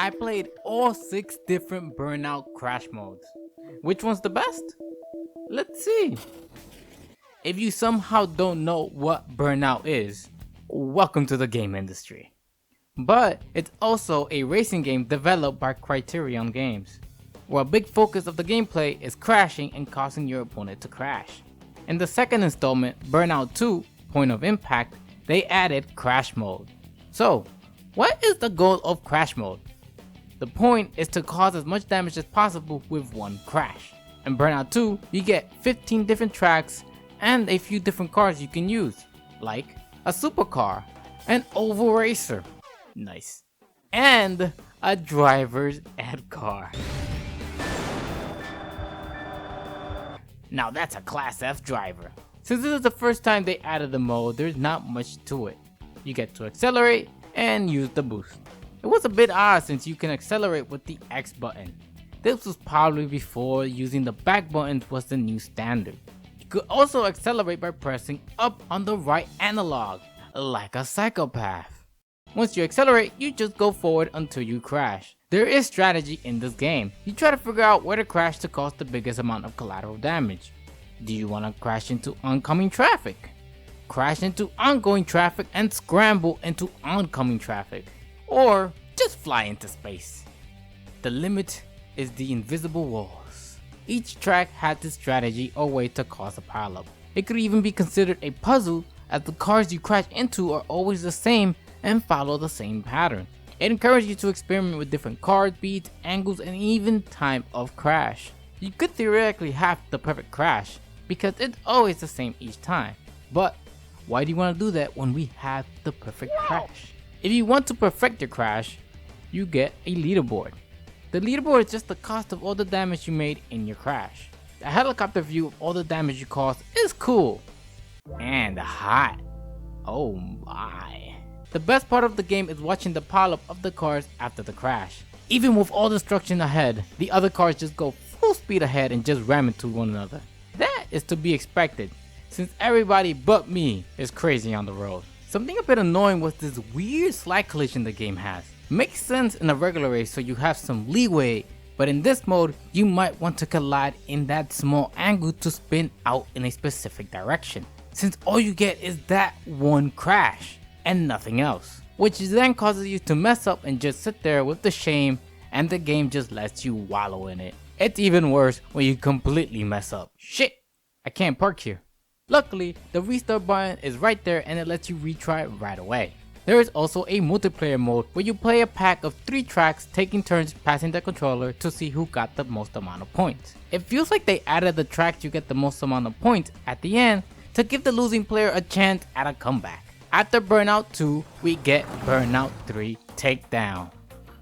I played all 6 different Burnout Crash modes. Which one's the best? Let's see. If you somehow don't know what Burnout is, welcome to the game industry. But it's also a racing game developed by Criterion Games, where a big focus of the gameplay is crashing and causing your opponent to crash. In the second installment, Burnout 2, Point of Impact, they added Crash Mode. So, what is the goal of Crash Mode? The point is to cause as much damage as possible with one crash. In Burnout 2, you get 15 different tracks and a few different cars you can use, like a supercar, an oval racer, nice, and a driver's ed car. Now that's a Class F driver. Since this is the first time they added the mode, there's not much to it. You get to accelerate and use the boost. It was a bit odd since you can accelerate with the X button. This was probably before using the back buttons was the new standard. You could also accelerate by pressing up on the right analog, like a psychopath. Once you accelerate, you just go forward until you crash. There is strategy in this game. You try to figure out where to crash to cause the biggest amount of collateral damage. Do you want to crash into oncoming traffic? Crash into ongoing traffic and scramble into oncoming traffic? Or just fly into space? The limit is the invisible walls. Each track had this strategy or way to cause a pileup. It could even be considered a puzzle, as the cars you crash into are always the same and follow the same pattern. It encourages you to experiment with different car speeds, angles, and even time of crash. You could theoretically have the perfect crash because it's always the same each time. But why do you want to do that when we have the perfect crash? If you want to perfect your crash, you get a leaderboard. The leaderboard is just the cost of all the damage you made in your crash. The helicopter view of all the damage you caused is cool. And hot. Oh my. The best part of the game is watching the pileup of the cars after the crash. Even with all destruction ahead, the other cars just go full speed ahead and just ram into one another. That is to be expected, since everybody but me is crazy on the road. Something a bit annoying was this weird slide collision the game has. Makes sense in a regular race so you have some leeway, but in this mode you might want to collide in that small angle to spin out in a specific direction, since all you get is that one crash and nothing else, which then causes you to mess up and just sit there with the shame, and the game just lets you wallow in it. It's even worse when you completely mess up. Shit, I can't park here. Luckily, the restart button is right there and it lets you retry right away. There is also a multiplayer mode where you play a pack of 3 tracks, taking turns passing the controller to see who got the most amount of points. It feels like they added the tracks you get the most amount of points at the end to give the losing player a chance at a comeback. After Burnout 2, we get Burnout 3 Takedown.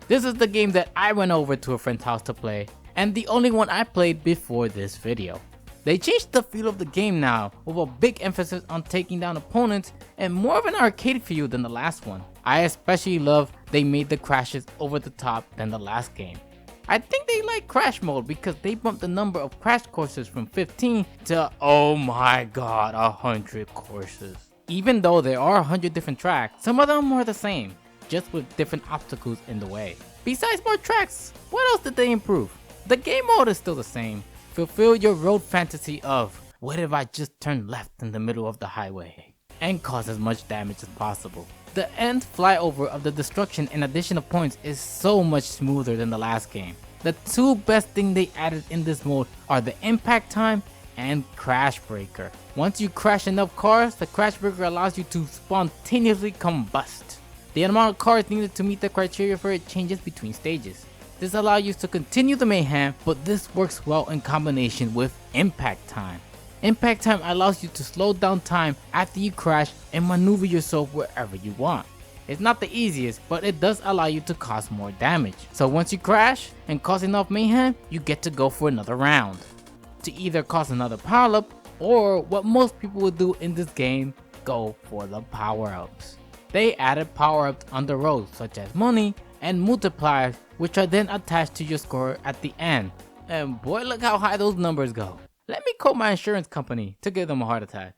This is the game that I went over to a friend's house to play, and the only one I played before this video. They changed the feel of the game now, with a big emphasis on taking down opponents and more of an arcade feel than the last one. I especially love they made the crashes over the top than the last game. I think they like Crash Mode because they bumped the number of crash courses from 15 to, oh my god, 100 courses. Even though there are 100 different tracks, some of them are the same, just with different obstacles in the way. Besides more tracks, what else did they improve? The game mode is still the same. Fulfill your road fantasy of, what if I just turn left in the middle of the highway and cause as much damage as possible. The end flyover of the destruction and addition of points is so much smoother than the last game. The 2 best things they added in this mode are the impact time and crash breaker. Once you crash enough cars, the crash breaker allows you to spontaneously combust. The amount of cars needed to meet the criteria for it changes between stages. This allows you to continue the mayhem, but this works well in combination with impact time. Impact time allows you to slow down time after you crash and maneuver yourself wherever you want. It's not the easiest, but it does allow you to cause more damage. So once you crash and cause enough mayhem, you get to go for another round, to either cause another pileup, or what most people would do in this game, go for the power-ups. They added power-ups on the road, such as money and multipliers, which are then attached to your score at the end. And boy, look how high those numbers go. Let me call my insurance company to give them a heart attack.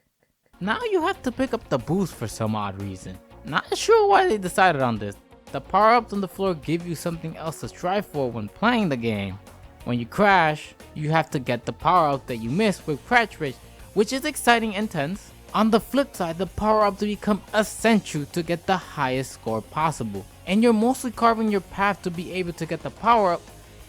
Now you have to pick up the boost for some odd reason. Not sure why they decided on this. The power-ups on the floor give you something else to strive for when playing the game. When you crash, you have to get the power-up that you missed with Crash Race, which is exciting and tense. On the flip side, the power-ups become essential to get the highest score possible, and you're mostly carving your path to be able to get the power-up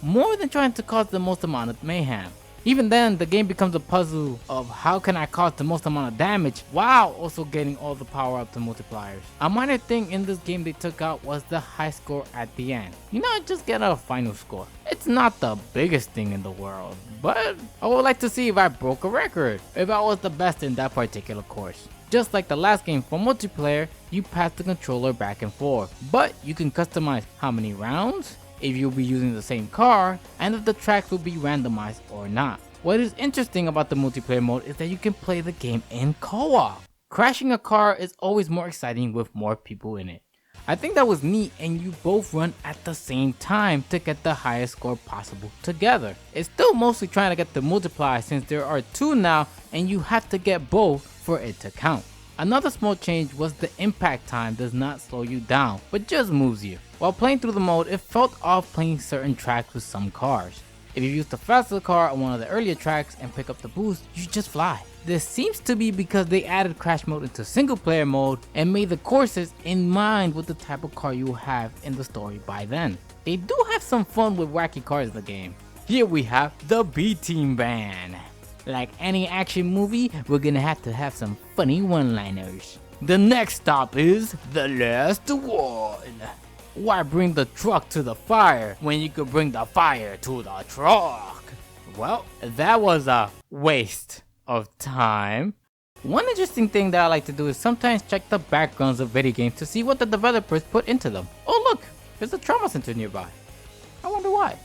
more than trying to cause the most amount of mayhem. Even then, the game becomes a puzzle of how can I cause the most amount of damage while also getting all the power-ups and multipliers. A minor thing in this game they took out was the high score at the end. You not just get a final score. It's not the biggest thing in the world, but I would like to see if I broke a record, if I was the best in that particular course. Just like the last game for multiplayer, you pass the controller back and forth, but you can customize how many rounds, if you'll be using the same car, and if the tracks will be randomized or not. What is interesting about the multiplayer mode is that you can play the game in co-op. Crashing a car is always more exciting with more people in it. I think that was neat, and you both run at the same time to get the highest score possible together. It's still mostly trying to get the multiply since there are 2 now and you have to get both for it to count. Another small change was the impact time does not slow you down, but just moves you. While playing through the mode, it felt off playing certain tracks with some cars. If you use the faster car on one of the earlier tracks and pick up the boost, you just fly. This seems to be because they added crash mode into single player mode and made the courses in mind with the type of car you will have in the story by then. They do have some fun with wacky cars in the game. Here we have the B-Team Band. Like any action movie, we're gonna have to have some funny one-liners. The next stop is the last one. Why bring the truck to the fire when you could bring the fire to the truck? Well, that was a waste of time. One interesting thing that I like to do is sometimes check the backgrounds of video games to see what the developers put into them. Oh look, there's a trauma center nearby. I wonder why.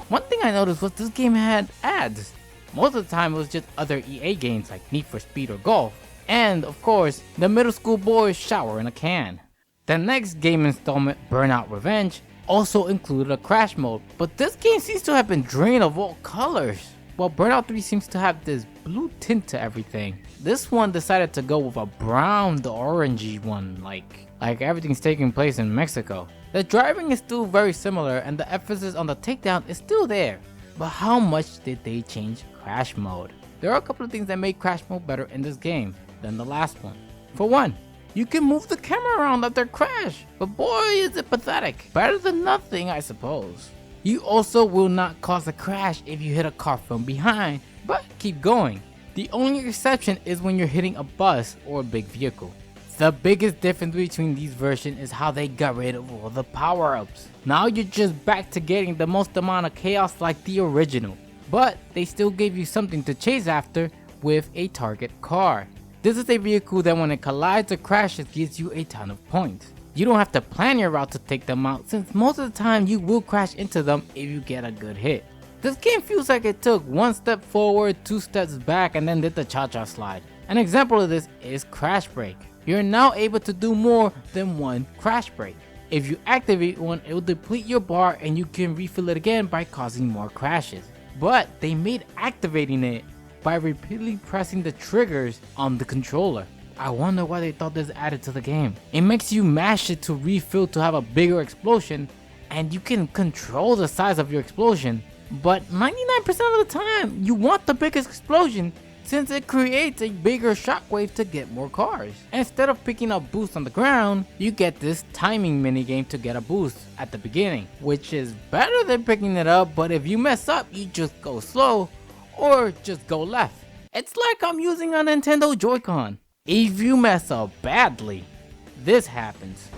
One thing I noticed was this game had ads. Most of the time it was just other EA games like Need for Speed or Golf. And of course, the middle school boys shower in a can. The next game installment, Burnout Revenge, also included a crash mode, but this game seems to have been drained of all colors. While Burnout 3 seems to have this blue tint to everything, this one decided to go with a brown to orangey one, like everything's taking place in Mexico. The driving is still very similar and the emphasis on the takedown is still there. But how much did they change crash mode? There are a couple of things that make crash mode better in this game than the last one. For one, you can move the camera around after crash, but boy is it pathetic. Better than nothing, I suppose. You also will not cause a crash if you hit a car from behind, but keep going. The only exception is when you're hitting a bus or a big vehicle. The biggest difference between these versions is how they got rid of all the power-ups. Now you're just back to getting the most amount of chaos like the original, but they still gave you something to chase after with a target car. This is a vehicle that when it collides or crashes gives you a ton of points. You don't have to plan your route to take them out since most of the time you will crash into them if you get a good hit. This game feels like it took 1 step forward, 2 steps back and then did the cha-cha slide. An example of this is Crash Break. You're now able to do more than 1 crash break. If you activate one, it will deplete your bar and you can refill it again by causing more crashes. But they made activating it by repeatedly pressing the triggers on the controller. I wonder why they thought this added to the game. It makes you mash it to refill to have a bigger explosion, and you can control the size of your explosion. But 99% of the time, you want the biggest explosion since it creates a bigger shockwave to get more cars. Instead of picking up boost on the ground, you get this timing minigame to get a boost at the beginning, which is better than picking it up, but if you mess up, you just go slow or just go left. It's like I'm using a Nintendo Joy-Con. If you mess up badly, this happens.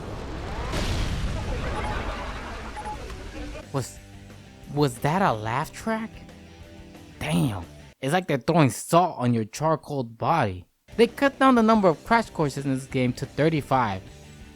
Was that a laugh track? Damn. It's like they're throwing salt on your charcoaled body. They cut down the number of crash courses in this game to 35,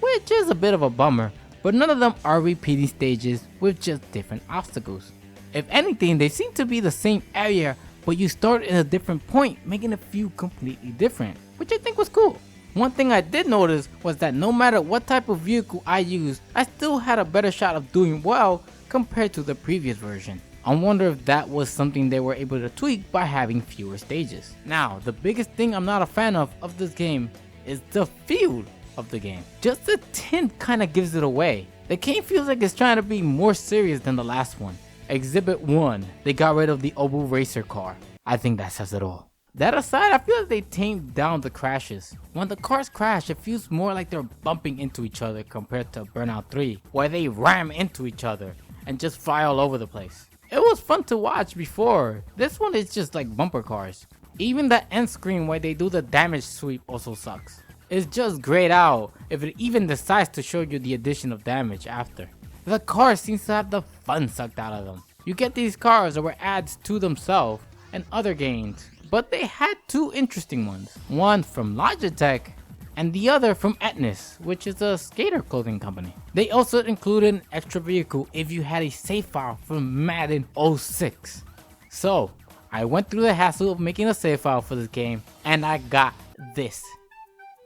which is a bit of a bummer, but none of them are repeating stages with just different obstacles. If anything, they seem to be the same area, but you start in a different point, making a few completely different, which I think was cool. One thing I did notice was that no matter what type of vehicle I used, I still had a better shot of doing well compared to the previous version. I wonder if that was something they were able to tweak by having fewer stages. Now, the biggest thing I'm not a fan of this game is the field. of the game. Just the tint kinda gives it away. The game feels like it's trying to be more serious than the last one. Exhibit 1, they got rid of the oval racer car. I think that says it all. That aside, I feel like they tamed down the crashes. When the cars crash, it feels more like they're bumping into each other compared to Burnout 3, where they ram into each other and just fly all over the place. It was fun to watch before. This one is just like bumper cars. Even the end screen where they do the damage sweep also sucks. It's just grayed out if it even decides to show you the addition of damage after. The car seems to have the fun sucked out of them. You get these cars that were adds to themselves and other games, but they had two interesting ones. One from Logitech and the other from Etnis, which is a skater clothing company. They also included an extra vehicle if you had a save file from Madden 06. So I went through the hassle of making a save file for this game and I got this.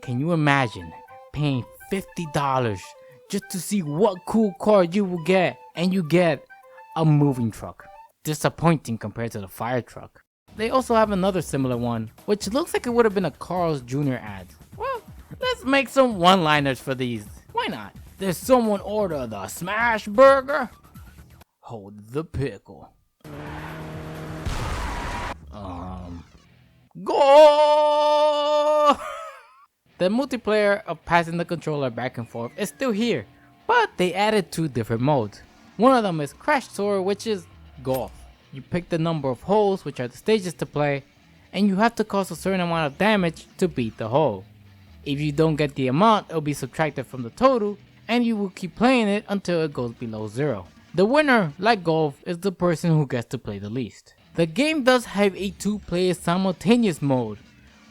Can you imagine paying $50 just to see what cool car you will get, and you get a moving truck? Disappointing compared to the fire truck. They also have another similar one, which looks like it would have been a Carl's Jr. ad. Well, let's make some one-liners for these. Why not? Did someone order the smash burger? Hold the pickle. Go! The multiplayer of passing the controller back and forth is still here, but they added two different modes. One of them is Crash Tour, which is golf. You pick the number of holes, which are the stages to play, and you have to cause a certain amount of damage to beat the hole. If you don't get the amount, it will be subtracted from the total, and you will keep playing it until it goes below 0. The winner, like golf, is the person who gets to play the least. The game does have a 2-player simultaneous mode,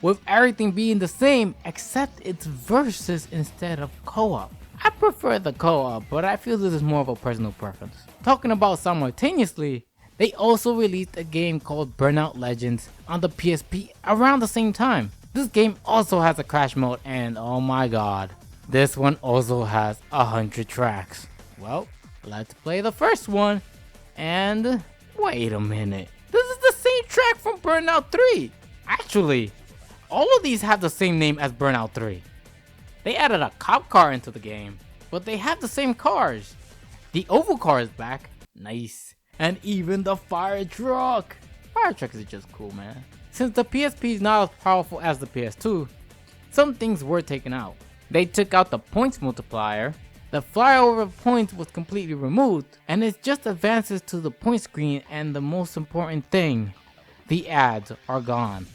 with everything being the same except it's versus instead of co-op. I prefer the co-op, but I feel this is more of a personal preference. Talking about simultaneously, they also released a game called Burnout Legends on the PSP around the same time. This game also has a crash mode, and oh my god, this one also has 100 tracks. Well, let's play the first one, and wait a minute. This is the same track from Burnout 3. Actually, all of these have the same name as Burnout 3. They added a cop car into the game, but they have the same cars. The oval car is back, nice, and even the fire truck. Fire trucks is just cool, man. Since the PSP is not as powerful as the PS2, some things were taken out. They took out the points multiplier, the flyover of points was completely removed, and it's just advances to the point screen, and the most important thing, the ads are gone.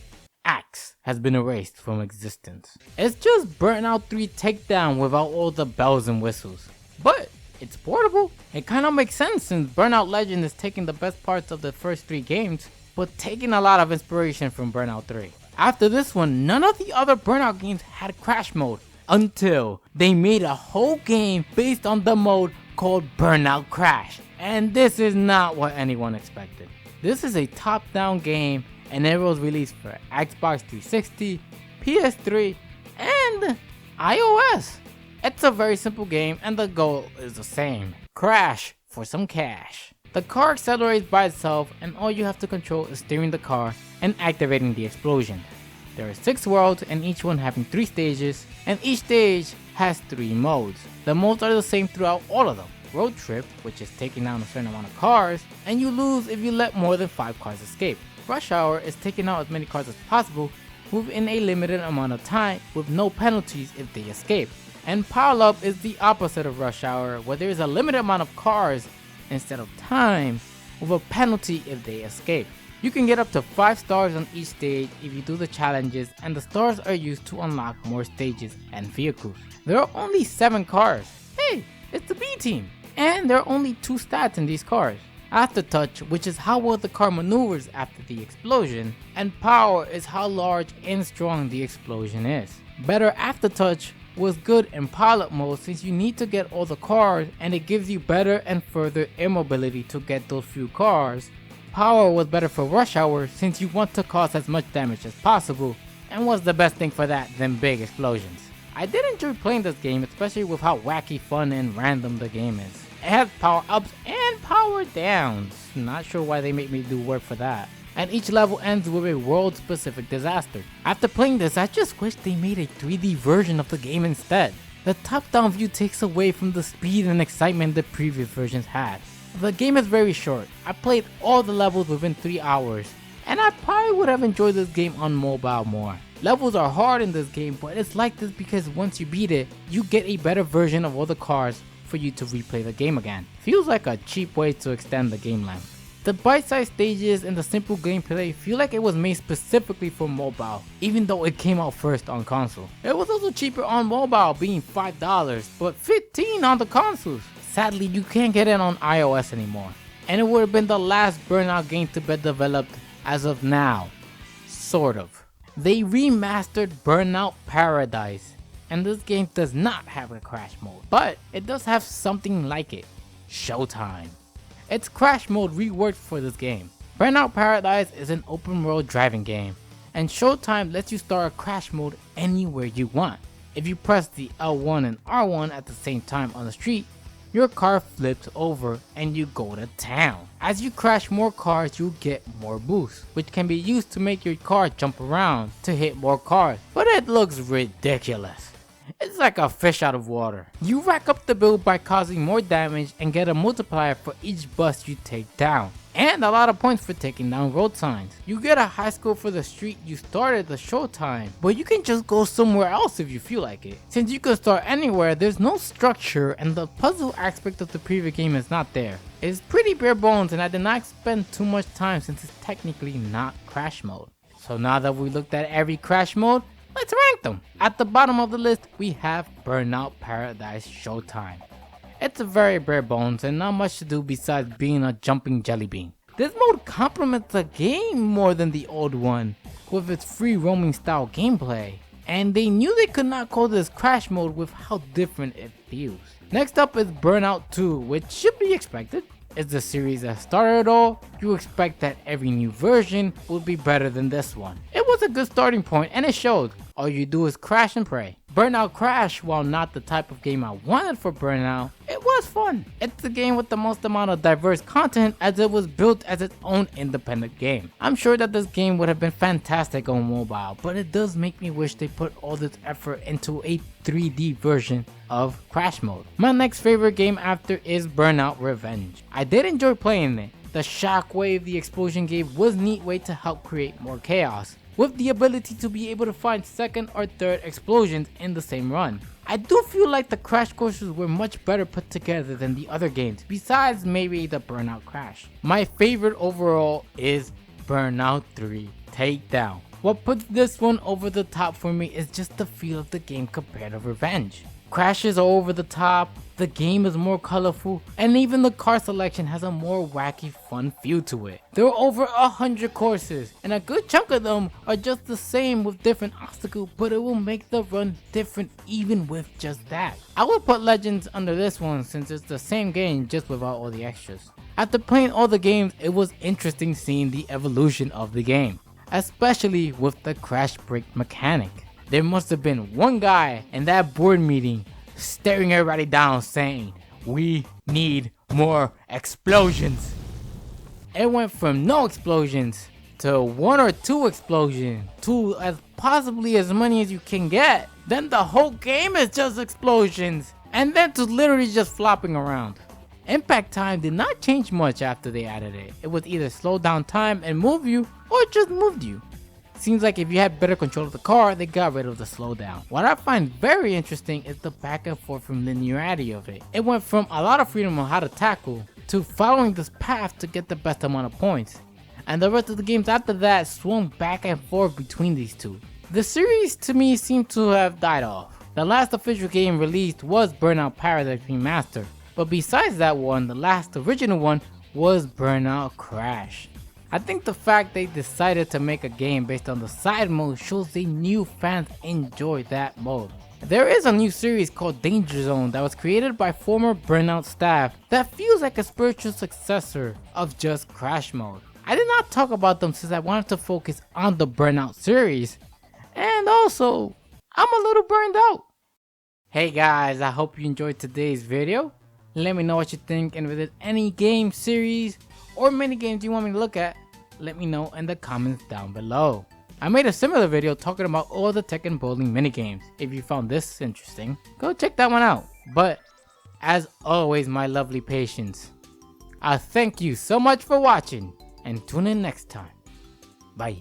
Axe has been erased from existence. It's just Burnout 3 Takedown without all the bells and whistles. But it's portable. It kinda makes sense since Burnout Legend is taking the best parts of the first 3 games, but taking a lot of inspiration from Burnout 3. After this one, none of the other Burnout games had crash mode until they made a whole game based on the mode called Burnout Crash. And this is not what anyone expected. This is a top-down game, and it was released for Xbox 360, PS3, and iOS. It's a very simple game and the goal is the same. Crash for some cash. The car accelerates by itself and all you have to control is steering the car and activating the explosion. There are 6 worlds and each one having 3 stages, and each stage has 3 modes. The modes are the same throughout all of them. Road Trip, which is taking down a certain amount of cars, and you lose if you let more than 5 cars escape. Rush Hour is taking out as many cars as possible within a limited amount of time with no penalties if they escape. And Pile Up is the opposite of Rush Hour, where there is a limited amount of cars instead of time with a penalty if they escape. You can get up to 5 stars on each stage if you do the challenges, and the stars are used to unlock more stages and vehicles. There are only 7 cars. Hey, it's the B team! And there are only 2 stats in these cars. Aftertouch, which is how well the car maneuvers after the explosion, and Power is how large and strong the explosion is. Better Aftertouch was good in pilot mode since you need to get all the cars and it gives you better and further immobility to get those few cars. Power was better for Rush Hour since you want to cause as much damage as possible, and was the best thing for that than big explosions. I did enjoy playing this game, especially with how wacky, fun, and random the game is. It has power ups and power downs. Not sure why they make me do work for that. and each level ends with a world-specific disaster. After playing this, I just wish they made a 3D version of the game instead. The top-down view takes away from the speed and excitement the previous versions had. The game is very short. I played all the levels within 3 hours, and I probably would have enjoyed this game on mobile more. Levels are hard in this game, but it's like this because once you beat it, you get a better version of all the cars for you to replay the game again. Feels like a cheap way to extend the game length. The bite-sized stages and the simple gameplay feel like it was made specifically for mobile, even though it came out first on console. It was also cheaper on mobile, being $5, but $15 on the consoles. Sadly, you can't get it on iOS anymore, and it would have been the last Burnout game to be developed as of now. Sort of. They remastered Burnout Paradise, and this game does not have a crash mode, but it does have something like it: Showtime. It's crash mode reworked for this game. Burnout Paradise is an open world driving game, and Showtime lets you start a crash mode anywhere you want. If you press the L1 and R1 at the same time on the street, your car flips over and you go to town. As you crash more cars, you get more boosts, which can be used to make your car jump around to hit more cars, but it looks ridiculous. It's like a fish out of water. You rack up the bill by causing more damage and get a multiplier for each bus you take down, and a lot of points for taking down road signs. You get a high score for the street you started the Showtime, but you can just go somewhere else if you feel like it. Since you can start anywhere, there's no structure and the puzzle aspect of the previous game is not there. It's pretty bare bones, and I did not spend too much time since it's technically not crash mode. So now that we looked at every crash mode, let's rank them. At the bottom of the list, we have Burnout Paradise Showtime. It's very bare bones and not much to do besides being a jumping jelly bean. This mode complements the game more than the old one, with its free roaming style gameplay. And they knew they could not call this crash mode with how different it feels. Next up is Burnout 2, which should be expected. It's the series that started it all. You expect that every new version will be better than this one. It was a good starting point and it showed. All you do is crash and pray. Burnout Crash, while not the type of game I wanted for Burnout, it was fun. It's the game with the most amount of diverse content as it was built as its own independent game. I'm sure that this game would have been fantastic on mobile, but it does make me wish they put all this effort into a 3D version of Crash mode. My next favorite game after is Burnout Revenge. I did enjoy playing it. The shockwave the explosion gave was a neat way to help create more chaos, with the ability to be able to find second or third explosions in the same run. I do feel like the crash courses were much better put together than the other games, besides maybe the Burnout Crash. My favorite overall is Burnout 3 Takedown. What puts this one over the top for me is just the feel of the game compared to Revenge. Crashes are over the top, the game is more colorful, and even the car selection has a more wacky fun feel to it. There are over 100 courses, and a good chunk of them are just the same with different obstacles, but it will make the run different even with just that. I would put Legends under this one since it's the same game just without all the extras. After playing all the games, it was interesting seeing the evolution of the game, especially with the crash break mechanic. There must have been one guy in that board meeting staring everybody down saying, "We need more explosions." It went from no explosions to 1 or 2 explosions to as possibly as many as you can get. Then the whole game is just explosions, and then to literally just flopping around. Impact time did not change much after they added it. It was either slow down time and move you, or it just moved you. Seems like if you had better control of the car, they got rid of the slowdown. What I find very interesting is the back and forth from linearity of it. It went from a lot of freedom on how to tackle to following this path to get the best amount of points. And the rest of the games after that swung back and forth between these two. The series to me seemed to have died off. The last official game released was Burnout Paradise Remastered, but besides that one, the last original one was Burnout Crash. I think the fact they decided to make a game based on the side mode shows they knew fans enjoy that mode. There is a new series called Danger Zone that was created by former Burnout staff that feels like a spiritual successor of just Crash mode. I did not talk about them since I wanted to focus on the Burnout series, and also, I'm a little burned out. Hey guys, I hope you enjoyed today's video. Let me know what you think, and if there's any game series or mini games you want me to look at, let me know in the comments down below. I made a similar video talking about all the Tekken bowling minigames. If you found this interesting, go check that one out. But as always, my lovely patients, I thank you so much for watching and tune in next time. Bye.